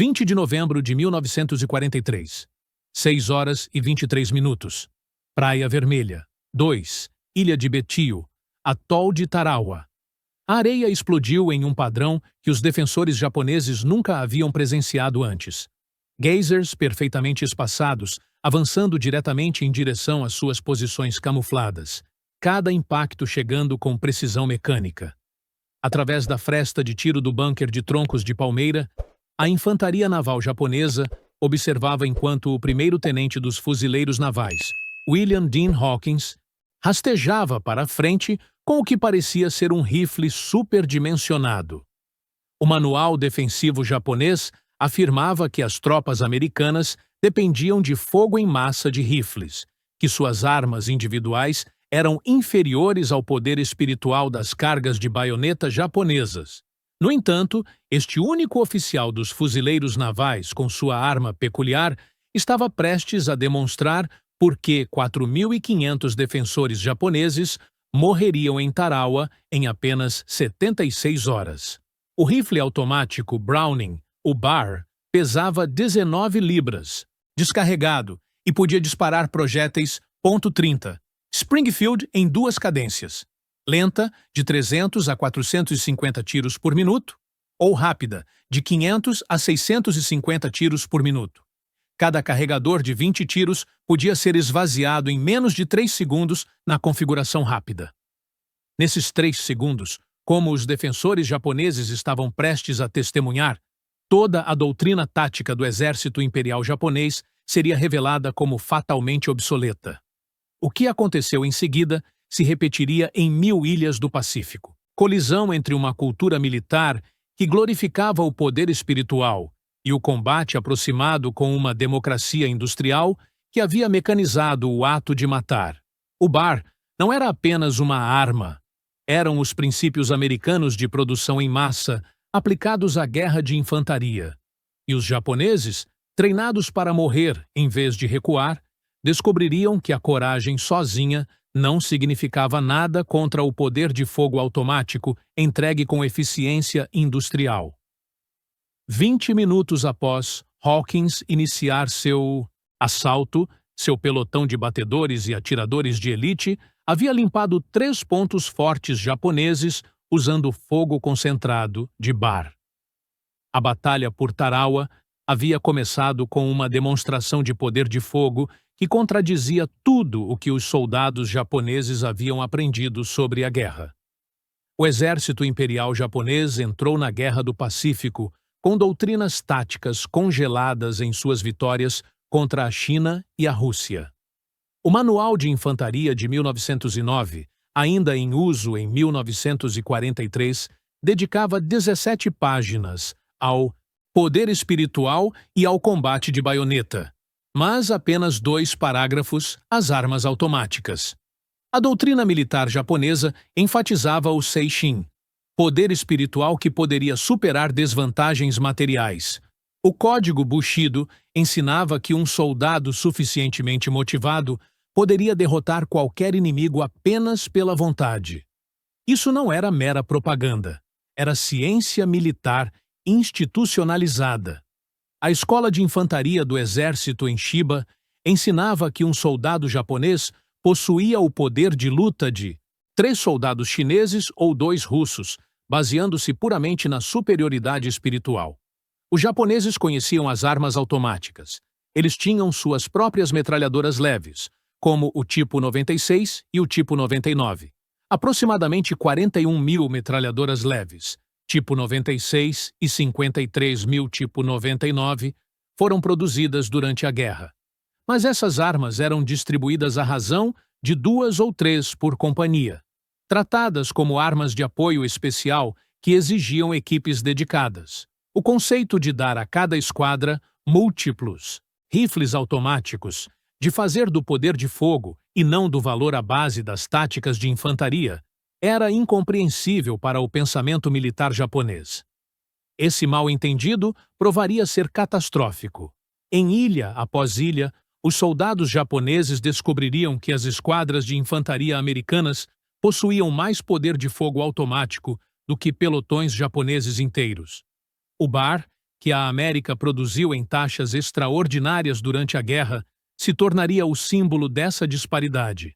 20 de novembro de 1943. 6 horas e 23 minutos. Praia Vermelha. 2. Ilha de Betio. Atol de Tarawa. A areia explodiu em um padrão que os defensores japoneses nunca haviam presenciado antes. Geysers perfeitamente espaçados, avançando diretamente em direção às suas posições camufladas, cada impacto chegando com precisão mecânica. Através da fresta de tiro do bunker de troncos de palmeira, a infantaria naval japonesa observava enquanto o primeiro-tenente dos fuzileiros navais, William Dean Hawkins, rastejava para a frente com o que parecia ser um rifle superdimensionado. O manual defensivo japonês afirmava que as tropas americanas dependiam de fogo em massa de rifles, que suas armas individuais eram inferiores ao poder espiritual das cargas de baioneta japonesas. No entanto, este único oficial dos fuzileiros navais com sua arma peculiar estava prestes a demonstrar por que 4.500 defensores japoneses morreriam em Tarawa em apenas 76 horas. O rifle automático Browning, o BAR, pesava 19 libras, descarregado, e podia disparar projéteis .30, Springfield em 2 cadências, lenta, de 300 a 450 tiros por minuto, ou rápida, de 500 a 650 tiros por minuto. Cada carregador de 20 tiros podia ser esvaziado em menos de 3 segundos na configuração rápida. Nesses 3 segundos, como os defensores japoneses estavam prestes a testemunhar, toda a doutrina tática do exército imperial japonês seria revelada como fatalmente obsoleta. O que aconteceu em seguida se repetiria em 1000 ilhas do Pacífico. Colisão entre uma cultura militar que glorificava o poder espiritual e o combate aproximado com uma democracia industrial que havia mecanizado o ato de matar. O BAR não era apenas uma arma. Eram os princípios americanos de produção em massa aplicados à guerra de infantaria. E os japoneses, treinados para morrer em vez de recuar, descobririam que a coragem sozinha não significava nada contra o poder de fogo automático entregue com eficiência industrial. 20 minutos após Hawkins iniciar seu assalto, seu pelotão de batedores e atiradores de elite havia limpado 3 pontos fortes japoneses usando fogo concentrado de BAR. A batalha por Tarawa havia começado com uma demonstração de poder de fogo que contradizia tudo o que os soldados japoneses haviam aprendido sobre a guerra. O exército imperial japonês entrou na Guerra do Pacífico com doutrinas táticas congeladas em suas vitórias contra a China e a Rússia. O Manual de Infantaria de 1909, ainda em uso em 1943, dedicava 17 páginas ao poder espiritual e ao combate de baioneta, mas apenas 2 parágrafos às armas automáticas. A doutrina militar japonesa enfatizava o Seishin, poder espiritual que poderia superar desvantagens materiais. O código Bushido ensinava que um soldado suficientemente motivado poderia derrotar qualquer inimigo apenas pela vontade. Isso não era mera propaganda, era ciência militar institucionalizada. A escola de infantaria do exército em Chiba ensinava que um soldado japonês possuía o poder de luta de 3 soldados chineses ou 2 russos, baseando-se puramente na superioridade espiritual. Os japoneses conheciam as armas automáticas. Eles tinham suas próprias metralhadoras leves, como o tipo 96 e o tipo 99. Aproximadamente 41.000 metralhadoras leves, tipo 96 e 53.000 tipo 99, foram produzidas durante a guerra. Mas essas armas eram distribuídas à razão de 2 ou 3 por companhia, tratadas como armas de apoio especial que exigiam equipes dedicadas. O conceito de dar a cada esquadra múltiplos rifles automáticos, de fazer do poder de fogo e não do valor à base das táticas de infantaria, era incompreensível para o pensamento militar japonês. Esse mal-entendido provaria ser catastrófico. Em ilha após ilha, os soldados japoneses descobririam que as esquadras de infantaria americanas possuíam mais poder de fogo automático do que pelotões japoneses inteiros. O BAR que a América produziu em taxas extraordinárias durante a guerra, se tornaria o símbolo dessa disparidade.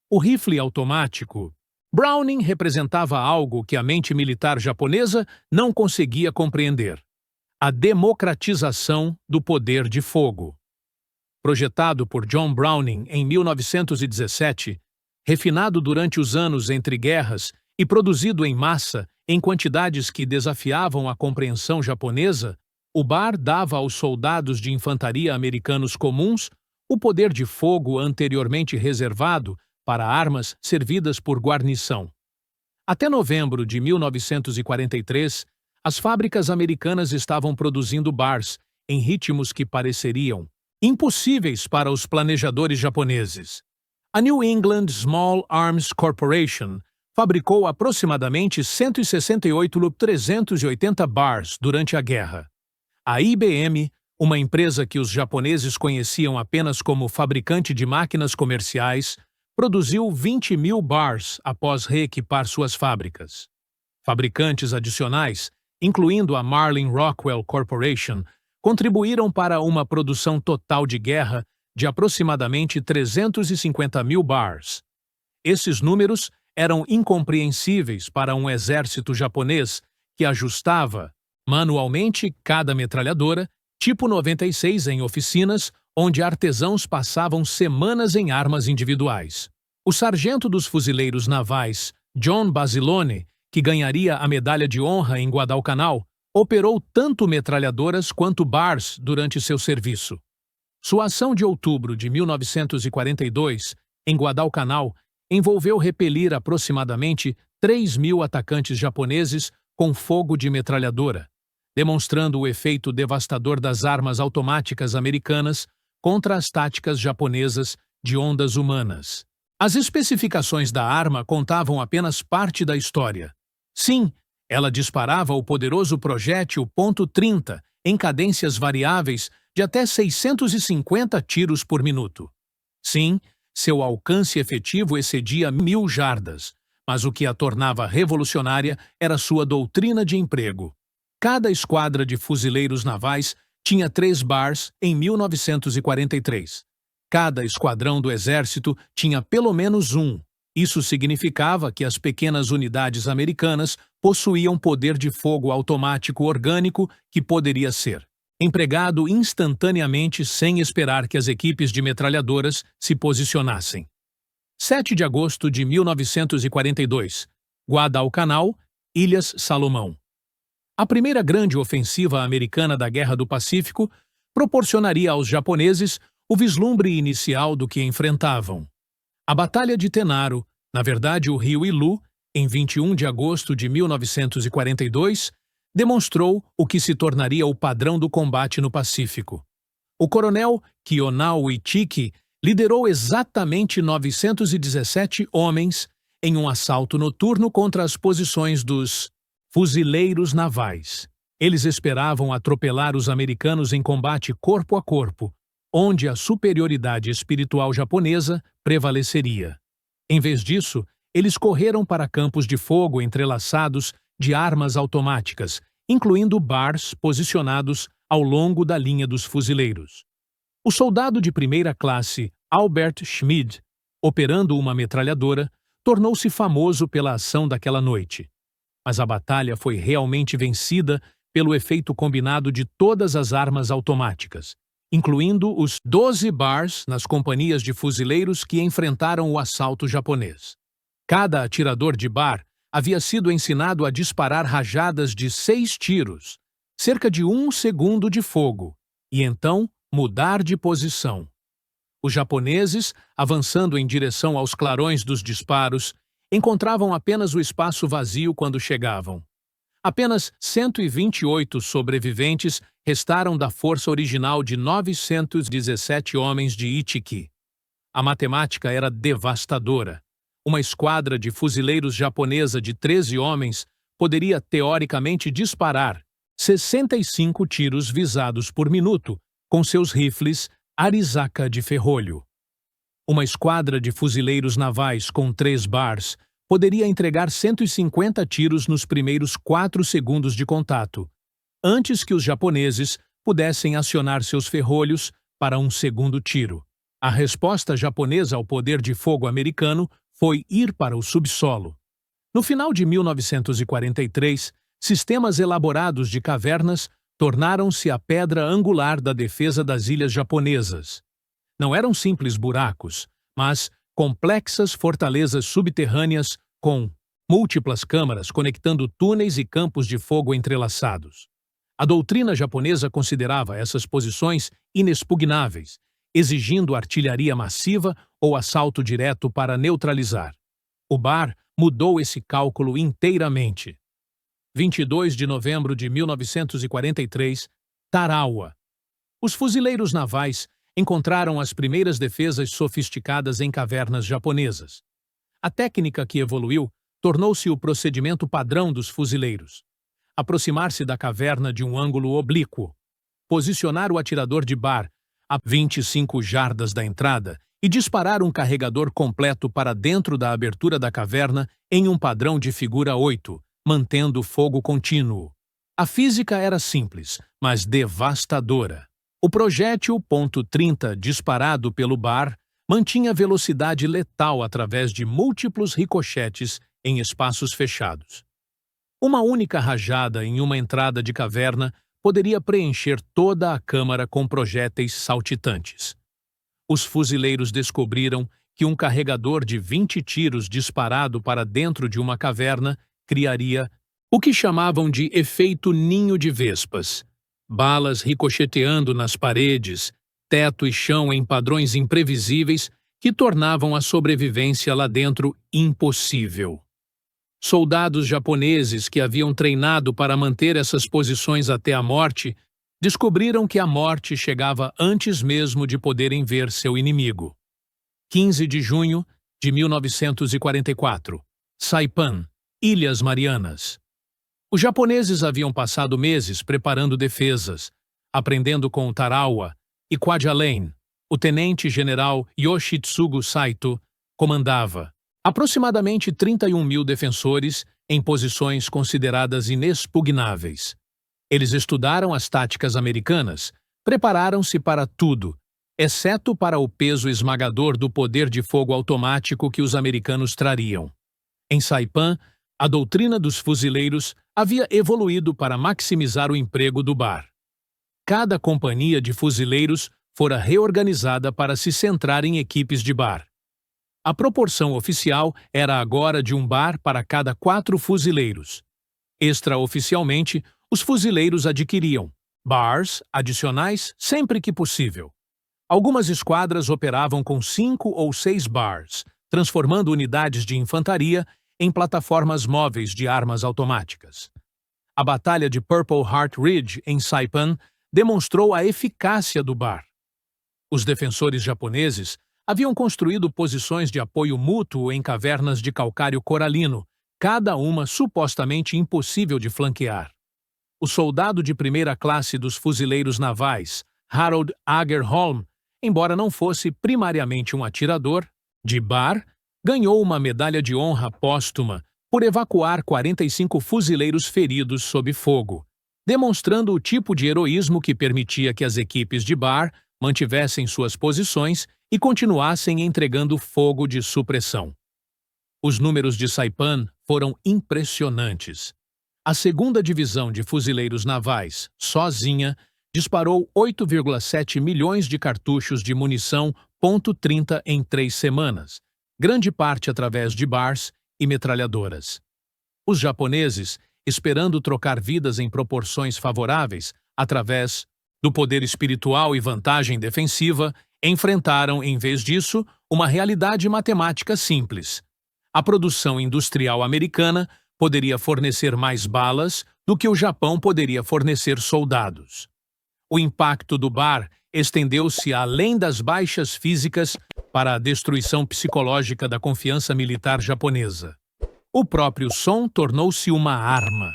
O rifle automático. Browning representava algo que a mente militar japonesa não conseguia compreender: a democratização do poder de fogo. Projetado por John Browning em 1917, refinado durante os anos entre guerras e produzido em massa em quantidades que desafiavam a compreensão japonesa, o BAR dava aos soldados de infantaria americanos comuns o poder de fogo anteriormente reservado para armas servidas por guarnição. Até novembro de 1943, as fábricas americanas estavam produzindo BARs em ritmos que pareceriam impossíveis para os planejadores japoneses. A New England Small Arms Corporation fabricou aproximadamente 168.380 BARs durante a guerra. A IBM, uma empresa que os japoneses conheciam apenas como fabricante de máquinas comerciais, produziu 20.000 BARs após reequipar suas fábricas. Fabricantes adicionais, incluindo a Marlin Rockwell Corporation, contribuíram para uma produção total de guerra de aproximadamente 350.000 BARs. Esses números eram incompreensíveis para um exército japonês que ajustava manualmente cada metralhadora, tipo 96 em oficinas, onde artesãos passavam semanas em armas individuais. O sargento dos fuzileiros navais, John Basilone, que ganharia a medalha de honra em Guadalcanal, operou tanto metralhadoras quanto BARs durante seu serviço. Sua ação de outubro de 1942, em Guadalcanal, envolveu repelir aproximadamente 3.000 atacantes japoneses com fogo de metralhadora, demonstrando o efeito devastador das armas automáticas americanas contra as táticas japonesas de ondas humanas. As especificações da arma contavam apenas parte da história. Sim, ela disparava o poderoso projétil .30 em cadências variáveis de até 650 tiros por minuto. Sim, seu alcance efetivo excedia 1.000 jardas, mas o que a tornava revolucionária era sua doutrina de emprego. Cada esquadra de fuzileiros navais tinha 3 BARs em 1943. Cada esquadrão do exército tinha pelo menos um. Isso significava que as pequenas unidades americanas possuíam poder de fogo automático orgânico que poderia ser empregado instantaneamente sem esperar que as equipes de metralhadoras se posicionassem. 7 de agosto de 1942. Guadalcanal, Ilhas Salomão. A primeira grande ofensiva americana da Guerra do Pacífico proporcionaria aos japoneses o vislumbre inicial do que enfrentavam. A Batalha de Tenaro, na verdade o rio Ilu, em 21 de agosto de 1942, demonstrou o que se tornaria o padrão do combate no Pacífico. O coronel Kiyonao Ichiki liderou exatamente 917 homens em um assalto noturno contra as posições dos fuzileiros navais. Eles esperavam atropelar os americanos em combate corpo a corpo, onde a superioridade espiritual japonesa prevaleceria. Em vez disso, eles correram para campos de fogo entrelaçados de armas automáticas, incluindo BARs posicionados ao longo da linha dos fuzileiros. O soldado de primeira classe Albert Schmid, operando uma metralhadora, tornou-se famoso pela ação daquela noite. Mas a batalha foi realmente vencida pelo efeito combinado de todas as armas automáticas, incluindo os 12 BARs nas companhias de fuzileiros que enfrentaram o assalto japonês. Cada atirador de BAR havia sido ensinado a disparar rajadas de 6 tiros, cerca de 1 segundo de fogo, e então mudar de posição. Os japoneses, avançando em direção aos clarões dos disparos, encontravam apenas o espaço vazio quando chegavam. Apenas 128 sobreviventes restaram da força original de 917 homens de Ichiki. A matemática era devastadora. Uma esquadra de fuzileiros japonesa de 13 homens poderia teoricamente disparar 65 tiros visados por minuto com seus rifles Arizaka de ferrolho. Uma esquadra de fuzileiros navais com 3 BARs poderia entregar 150 tiros nos primeiros 4 segundos de contato, antes que os japoneses pudessem acionar seus ferrolhos para um segundo tiro. A resposta japonesa ao poder de fogo americano foi ir para o subsolo. No final de 1943, sistemas elaborados de cavernas tornaram-se a pedra angular da defesa das ilhas japonesas. Não eram simples buracos, mas complexas fortalezas subterrâneas com múltiplas câmaras conectando túneis e campos de fogo entrelaçados. A doutrina japonesa considerava essas posições inexpugnáveis, exigindo artilharia massiva ou assalto direto para neutralizar. O BAR mudou esse cálculo inteiramente. 22 de novembro de 1943, Tarawa. Os fuzileiros navais encontraram as primeiras defesas sofisticadas em cavernas japonesas. A técnica que evoluiu tornou-se o procedimento padrão dos fuzileiros. Aproximar-se da caverna de um ângulo oblíquo, posicionar o atirador de BAR a 25 jardas da entrada e disparar um carregador completo para dentro da abertura da caverna em um padrão de figura 8, mantendo fogo contínuo. A física era simples, mas devastadora. O projétil .30 disparado pelo BAR mantinha velocidade letal através de múltiplos ricochetes em espaços fechados. Uma única rajada em uma entrada de caverna poderia preencher toda a câmara com projéteis saltitantes. Os fuzileiros descobriram que um carregador de 20 tiros disparado para dentro de uma caverna criaria o que chamavam de efeito ninho de vespas. Balas ricocheteando nas paredes, teto e chão em padrões imprevisíveis que tornavam a sobrevivência lá dentro impossível. Soldados japoneses que haviam treinado para manter essas posições até a morte descobriram que a morte chegava antes mesmo de poderem ver seu inimigo. 15 de junho de 1944. Saipan, Ilhas Marianas. Os japoneses haviam passado meses preparando defesas, aprendendo com Tarawa e Kwajalein. O tenente-general Yoshitsugu Saito comandava aproximadamente 31 mil defensores em posições consideradas inexpugnáveis. Eles estudaram as táticas americanas, prepararam-se para tudo, exceto para o peso esmagador do poder de fogo automático que os americanos trariam. Em Saipan, a doutrina dos fuzileiros havia evoluído para maximizar o emprego do BAR. Cada companhia de fuzileiros fora reorganizada para se centrar em equipes de BAR. A proporção oficial era agora de um BAR para cada 4 fuzileiros. Extraoficialmente, os fuzileiros adquiriam BARs adicionais sempre que possível. Algumas esquadras operavam com 5 ou 6 BARs, transformando unidades de infantaria em plataformas móveis de armas automáticas. A Batalha de Purple Heart Ridge, em Saipan, demonstrou a eficácia do BAR. Os defensores japoneses haviam construído posições de apoio mútuo em cavernas de calcário coralino, cada uma supostamente impossível de flanquear. O soldado de primeira classe dos fuzileiros navais, Harold Agerholm, embora não fosse primariamente um atirador de BAR, ganhou uma medalha de honra póstuma por evacuar 45 fuzileiros feridos sob fogo, demonstrando o tipo de heroísmo que permitia que as equipes de BAR mantivessem suas posições e continuassem entregando fogo de supressão. Os números de Saipan foram impressionantes. A 2ª Divisão de Fuzileiros Navais, sozinha, disparou 8,7 milhões de cartuchos de munição .30 em 3 semanas, grande parte através de BARs e metralhadoras. Os japoneses, esperando trocar vidas em proporções favoráveis, através do poder espiritual e vantagem defensiva, enfrentaram, em vez disso, uma realidade matemática simples. A produção industrial americana poderia fornecer mais balas do que o Japão poderia fornecer soldados. O impacto do BAR estendeu-se além das baixas físicas para a destruição psicológica da confiança militar japonesa. O próprio som tornou-se uma arma.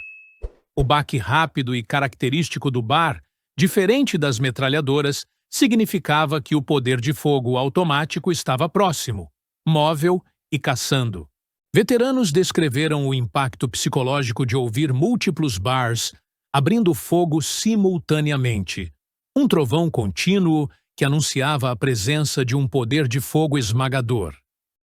O baque rápido e característico do BAR, diferente das metralhadoras, significava que o poder de fogo automático estava próximo, móvel e caçando. Veteranos descreveram o impacto psicológico de ouvir múltiplos BARs abrindo fogo simultaneamente. Um trovão contínuo que anunciava a presença de um poder de fogo esmagador.